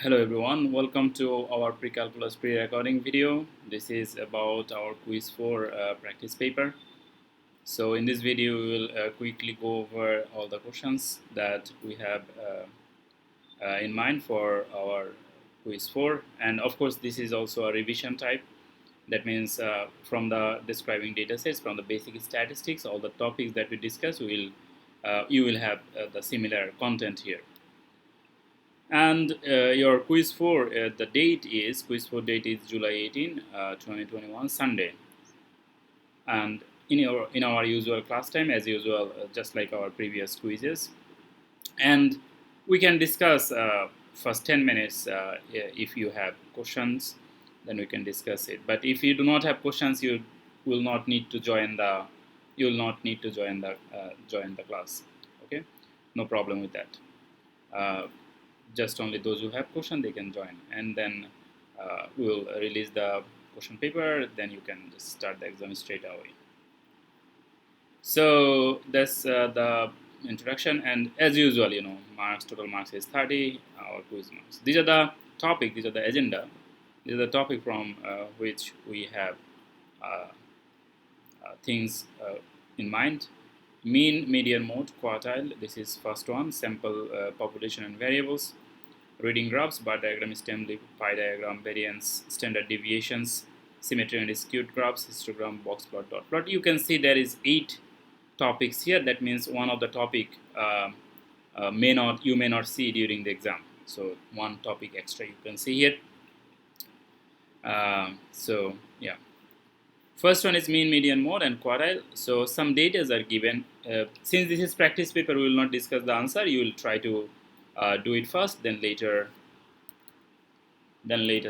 Hello everyone, welcome to our pre-calculus pre-recording video. This is about our quiz 4 practice paper. So in this video we will quickly go over all the questions that we have in mind for our quiz 4, and of course this is also a revision type. That means from the describing data sets, from the basic statistics, all the topics that we discuss, you will have the similar content here. And your quiz for the date is quiz 4 date is July 18, 2021, Sunday. And in our usual class time, as usual, just like our previous quizzes, and we can discuss first 10 minutes. If you have questions, then we can discuss it. But if you do not have questions, you will not need to join the join the class. Okay, no problem with that. Just only those who have question, they can join, and then we will release the question paper. Then you can just start the exam straight away. So that's the introduction, and as usual, total marks is 30. Our quiz marks. These are the topic. These are the agenda. These are the topic from which we have things in mind. Mean, median, mode, quartile. This is first one. Sample, population and variables. Reading graphs, bar diagram, stem leaf, pie diagram, variance, standard deviations, symmetry and skewed graphs, histogram, box plot, dot plot. You can see there is 8 topics here. That means one of the topic you may not see during the exam. So one topic extra you can see here. So yeah. First one is mean, median, mode, and quartile. So some data are given. Since this is practice paper, we will not discuss the answer. You will try to do it first, then later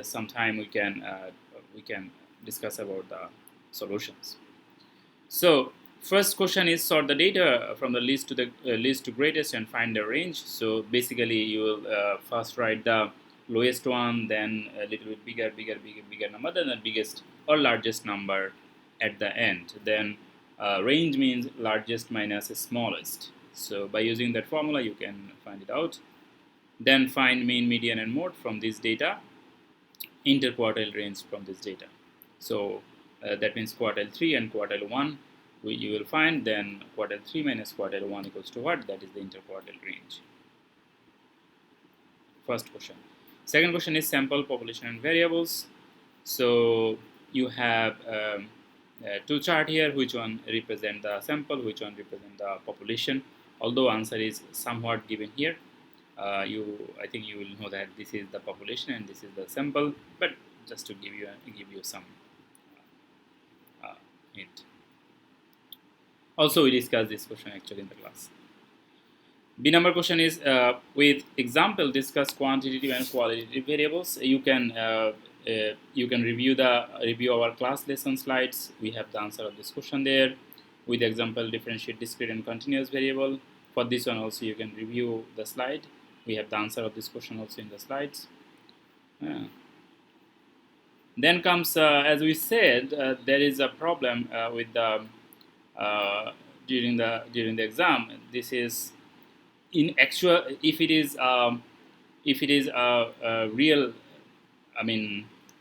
sometime we can discuss about the solutions. So first question is sort the data from the least to the least to greatest and find the range. So basically you will first write the lowest one, then a little bit bigger number, then the biggest or largest number at the end. Then range means largest minus smallest. So by using that formula you can find it out. Then find mean, median, and mode from this data, interquartile range from this data. So that means quartile 3 and quartile 1 you will find. Then quartile 3 minus quartile 1 equals to what? That is the interquartile range. First question. Second question is sample, population, and variables. So you have 2 chart here. Which one represent the sample? Which one represent the population? Although answer is somewhat given here. I think you will know that this is the population and this is the sample, but just to give you some hint. Also, we discussed this question actually in the class. B number question is with example discuss quantitative and qualitative variables. You can review our class lesson slides. We have the answer of this question there. With example differentiate discrete and continuous variable. For this one also you can review the slide. We have the answer of this question also in the slides. Then comes, as we said, there is a problem with the during the exam. This is in actual. If it is a real,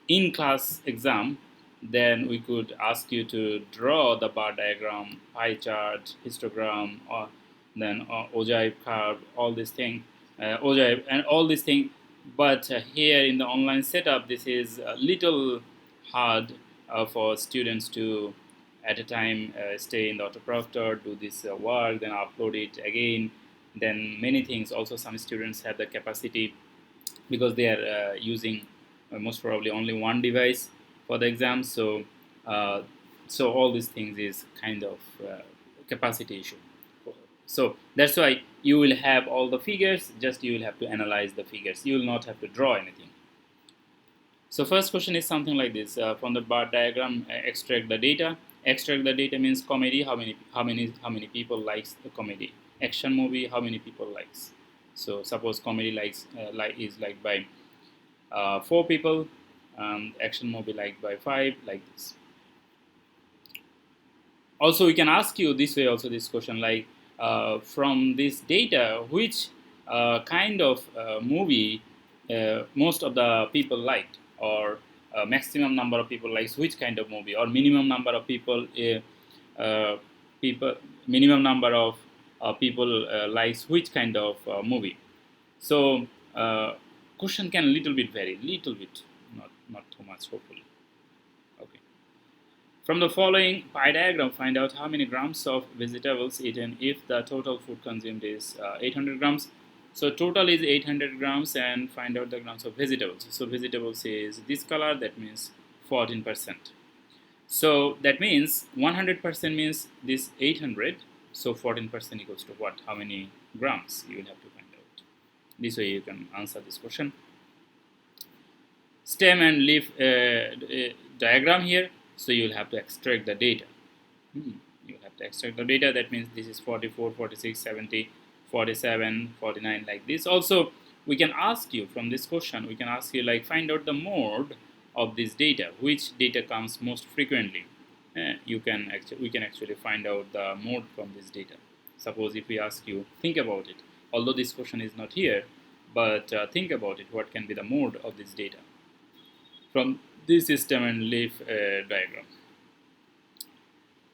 in class exam, then we could ask you to draw the bar diagram, pie chart, histogram, or then ogive curve, all these things. Ogive and all these things, but here in the online setup, this is a little hard for students to at a time stay in the autoproctor, do this work, then upload it again, then many things. Also some students have the capacity because they are using most probably only one device for the exam, so all these things is kind of capacity issue. So that's why you will have all the figures, just you will have to analyze the figures. You will not have to draw anything. So first question is something like this. From the bar diagram, extract the data. Extract the data means comedy, how many people likes the comedy. Action movie, how many people likes. So suppose comedy is liked by 4 people, action movie liked by 5, like this. Also we can ask you this way also this question, like from this data, which kind of movie most of the people liked, or maximum number of people likes which kind of movie, or minimum number of uh, people minimum number of people likes which kind of movie. So question can little bit vary, little bit, not too much, hopefully. Okay. From the following pie diagram, find out how many grams of vegetables eaten if the total food consumed is 800 grams. So total is 800 grams, and find out the grams of vegetables. So vegetables is this color, that means 14%. So that means 100% means this 800. So 14% equals to what? How many grams? You will have to find out. This way you can answer this question. Stem and leaf diagram here. So you will have to extract the data. You have to extract the data. That means this is 44, 46, 70, 47, 49, like this. Also, we can ask you from this question, we can ask you like find out the mode of this data, which data comes most frequently. We can actually find out the mode from this data. Suppose if we ask you, think about it. Although this question is not here, but think about it. What can be the mode of this data from this stem and leaf diagram?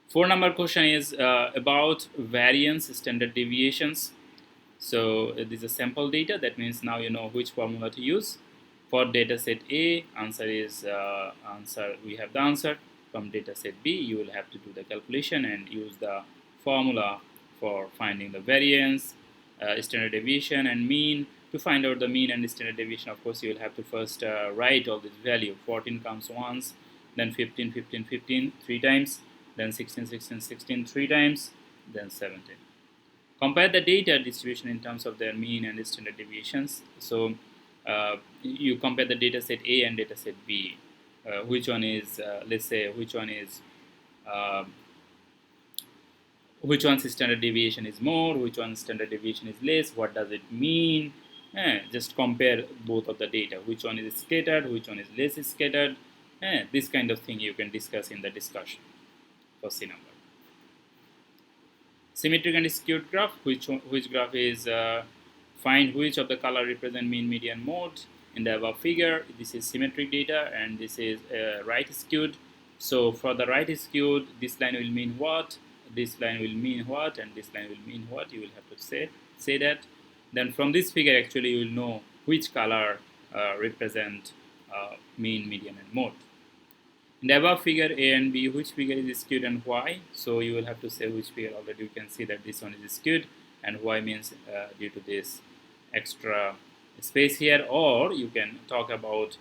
4 number question is about variance standard deviations. So this is a sample data. That means now you know which formula to use. For data set A, answer is we have the answer. From data set B, you will have to do the calculation and use the formula for finding the variance, standard deviation, and mean. To find out the mean and standard deviation, of course, you will have to first write all this value. 14 comes once, then 15, 15, 15 three times, then 16, 16, 16 three times, then 17. Compare the data distribution in terms of their mean and standard deviations. So you compare the data set A and data set B. Which one is, let's say, which one's standard deviation is more, which one's standard deviation is less, what does it mean? Just compare both of the data. Which one is scattered, which one is less scattered? This kind of thing you can discuss in the discussion for C number. Symmetric and skewed graph, which graph is find which of the color represent mean, median, mode. In the above figure, this is symmetric data and this is right skewed. So for the right skewed, this line will mean what, this line will mean what, and this line will mean what. You will have to say that. Then from this figure, actually, you will know which color represent mean, median, and mode. In the above figure A and B, which figure is skewed and why? So you will have to say which figure. Already you can see that this one is skewed, and why means due to this extra space here, or you can talk about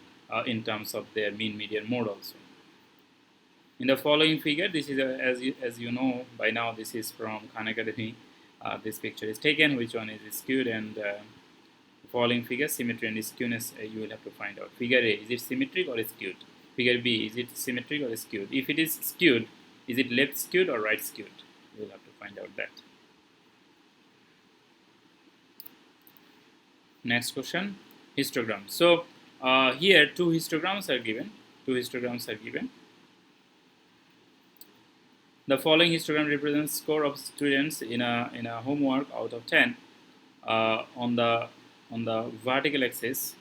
in terms of their mean, median, mode also. In the following figure, this is as you know by now, this is from Khan Academy. This picture is taken. Which one is skewed? And following figure, symmetry and skewness, you will have to find out. Figure A, is it symmetric or skewed? Figure B, is it symmetric or skewed? If it is skewed, is it left skewed or right skewed? You will have to find out that. Next question, histogram. So here two histograms are given. The following histogram represents score of students in a homework out of 10. On the vertical axis,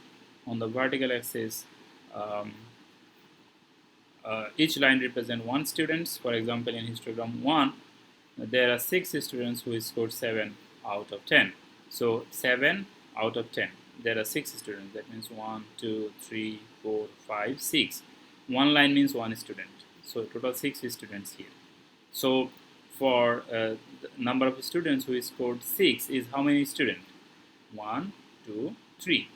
each line represents 1 student. For example, in histogram 1, there are 6 students who scored 7 out of 10. So 7 out of 10. There are 6 students. That means 1, 2, 3, 4, 5, 6. One line means 1 student. So total 6 students here. So for the number of students who scored 6 is how many students? 1, 2, 3.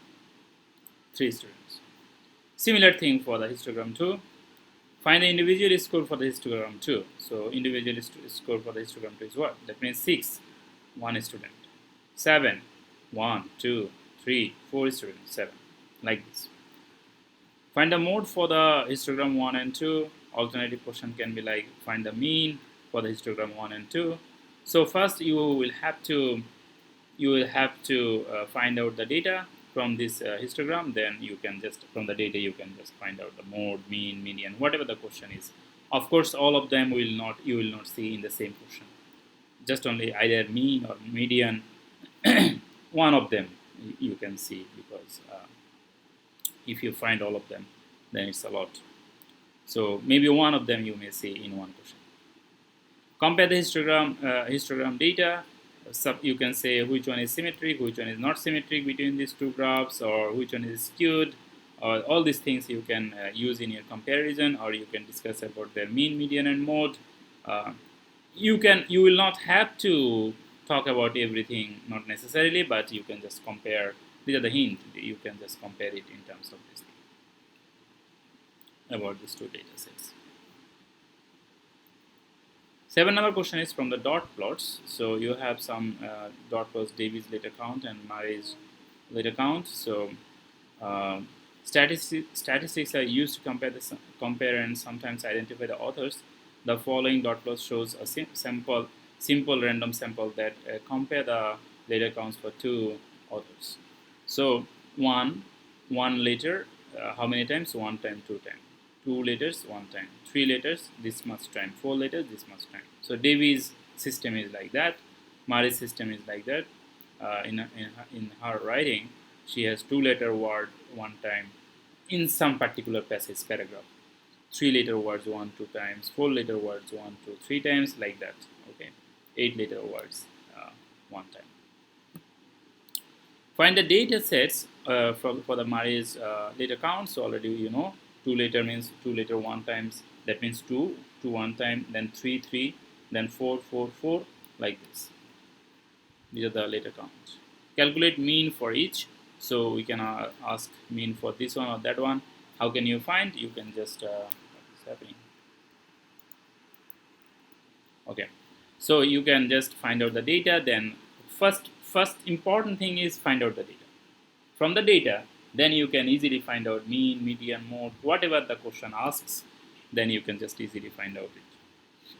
3 students. Similar thing for the histogram 2. Find the individual score for the histogram 2. So individual score for the histogram 2 is what? That means 6, 1 student. 7, 1, 2, 3, 4 students, 7. Like this. Find the mode for the histogram 1 and 2. Alternative question can be like find the mean for the histogram 1 and 2. So first you will have to find out the data from this histogram. Then you can just from the data you can just find out the mode, mean, median, whatever the question is. Of course, all of them you will not see in the same question. Just only either mean or median. One of them you can see because if you find all of them, then it's a lot. So maybe one of them you may see in one question. Compare the histogram data. You can say which one is symmetric, which one is not symmetric between these two graphs, or which one is skewed. All these things you can use in your comparison, or you can discuss about their mean, median, and mode. Uh, you will not have to talk about everything, not necessarily, but you can just compare. These are the hint. You can just compare it in terms of this thing, about these two data sets. 7 number question is from the dot plots. So you have some dot plots, Davies letter count and Murray's letter count. So statistics are used to compare and sometimes identify the authors. The following dot plots shows a simple random sample that compare the letter counts for two authors. So one letter, how many times? One time, two times. 2 letters, one time. 3 letters, this much time. 4 letters, this much time. So Davies' system is like that. Murray's system is like that. In her writing, she has 2-letter word one time in some particular passage paragraph. 3-letter words 1-2 times. 4-letter words 1-3 times, like that. Okay, 8-letter words one time. Find the data sets for the Murray's letter count. So already you know 2-letter means 2-letter one times. That means 2 one time, then 3, then 4, like this. These are the letter counts. Calculate mean for each. So we can ask mean for this one or that one. How can you find? You can just what is happening? Okay, so you can just find out the data. Then first important thing is find out the data. From the data, then you can easily find out mean, median, mode, whatever the question asks. Then you can just easily find out it.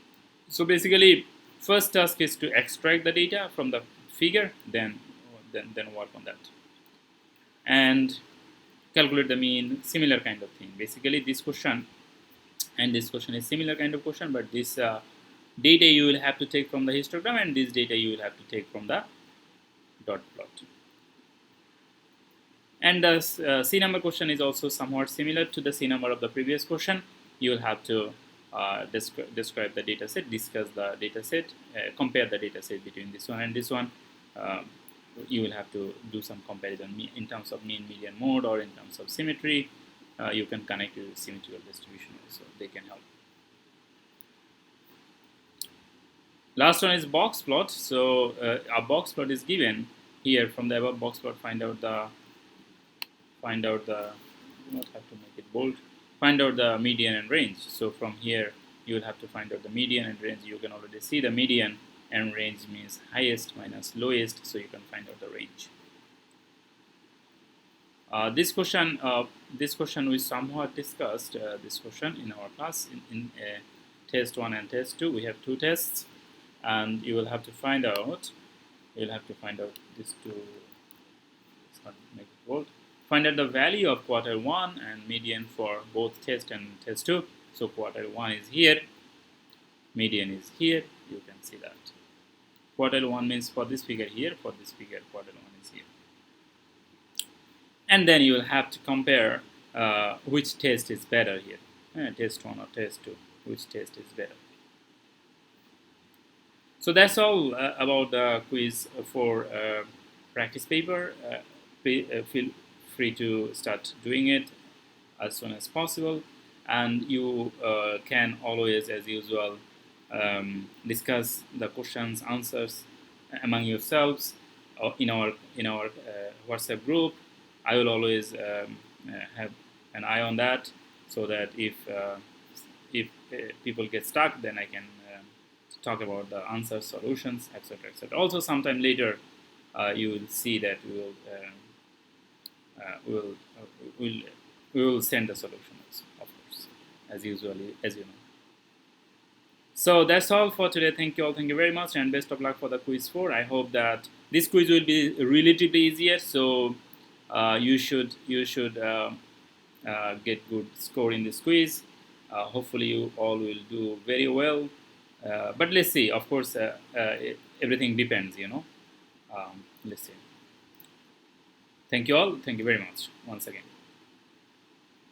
So basically, first task is to extract the data from the figure, then work on that, and calculate the mean. Similar kind of thing. Basically, this question and this question is similar kind of question, but this data you will have to take from the histogram, and this data you will have to take from the dot plot. And the C number question is also somewhat similar to the C number of the previous question. You will have to describe the data set, discuss the data set, compare the data set between this one and this one. You will have to do some comparison in terms of mean, median, mode, or in terms of symmetry. You can connect to symmetrical distribution also. They can help. Last one is box plot. So a box plot is given here. From the above box plot, find out the do not have to make it bold. Find out the median and range. So from here you will have to find out the median and range. You can already see the median and range means highest minus lowest, so you can find out the range. This question we somewhat discussed this question in our class in test 1 and test 2. We have 2 tests, and you will have to find out. These two. Let's not make it bold. Find out the value of quartile 1 and median for both test and test 2. So quartile 1 is here, median is here. You can see that. Quartile 1 means for this figure here, for this figure quartile 1 is here. And then you will have to compare which test is better here, test 1 or test 2, which test is better. So that's all about the quiz for practice paper. Feel free to start doing it as soon as possible, and you can always, as usual, discuss the questions, answers among yourselves in our WhatsApp group. I will always have an eye on that, so that if people get stuck, then I can talk about the answers, solutions, etc., etc. Also, sometime later, you will see that we will send the solutions, of course, as usually, as you know. So that's all for today. Thank you all. Thank you very much, and best of luck for the quiz 4. I hope that this quiz will be relatively easier. So you should get good score in this quiz. Hopefully, you all will do very well. But let's see. Of course, everything depends. Let's see. Thank you all. Thank you very much once again.